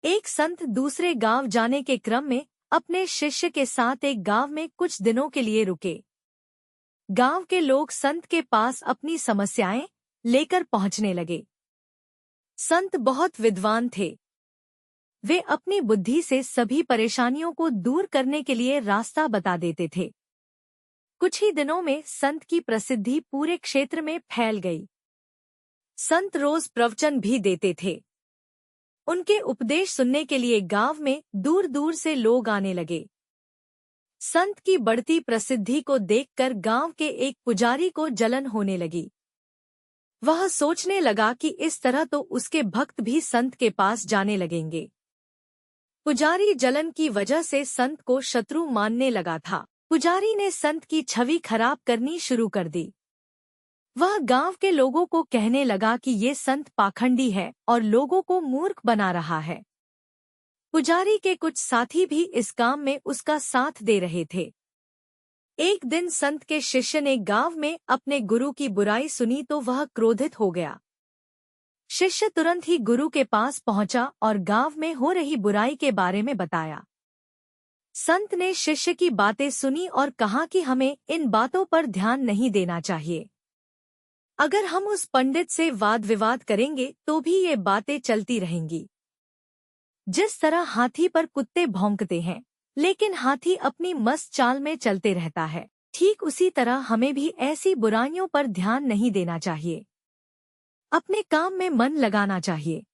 एक संत दूसरे गांव जाने के क्रम में अपने शिष्य के साथ एक गांव में कुछ दिनों के लिए रुके। गांव के लोग संत के पास अपनी समस्याएं लेकर पहुंचने लगे। संत बहुत विद्वान थे। वे अपनी बुद्धि से सभी परेशानियों को दूर करने के लिए रास्ता बता देते थे। कुछ ही दिनों में संत की प्रसिद्धि पूरे क्षेत्र में फैल गई। संत रोज प्रवचन भी देते थे। उनके उपदेश सुनने के लिए गांव में दूर दूर से लोग आने लगे। संत की बढ़ती प्रसिद्धि को देखकर गांव के एक पुजारी को जलन होने लगी। वह सोचने लगा कि इस तरह तो उसके भक्त भी संत के पास जाने लगेंगे। पुजारी जलन की वजह से संत को शत्रु मानने लगा था। पुजारी ने संत की छवि खराब करनी शुरू कर दी। वह गांव के लोगों को कहने लगा कि ये संत पाखंडी है और लोगों को मूर्ख बना रहा है। पुजारी के कुछ साथी भी इस काम में उसका साथ दे रहे थे। एक दिन संत के शिष्य ने गांव में अपने गुरु की बुराई सुनी तो वह क्रोधित हो गया। शिष्य तुरंत ही गुरु के पास पहुंचा और गांव में हो रही बुराई के बारे में बताया। संत ने शिष्य की बातें सुनी और कहा कि हमें इन बातों पर ध्यान नहीं देना चाहिए। अगर हम उस पंडित से वाद विवाद करेंगे तो भी ये बातें चलती रहेंगी। जिस तरह हाथी पर कुत्ते भौंकते हैं, लेकिन हाथी अपनी मस्त चाल में चलते रहता है, ठीक उसी तरह हमें भी ऐसी बुराइयों पर ध्यान नहीं देना चाहिए। अपने काम में मन लगाना चाहिए।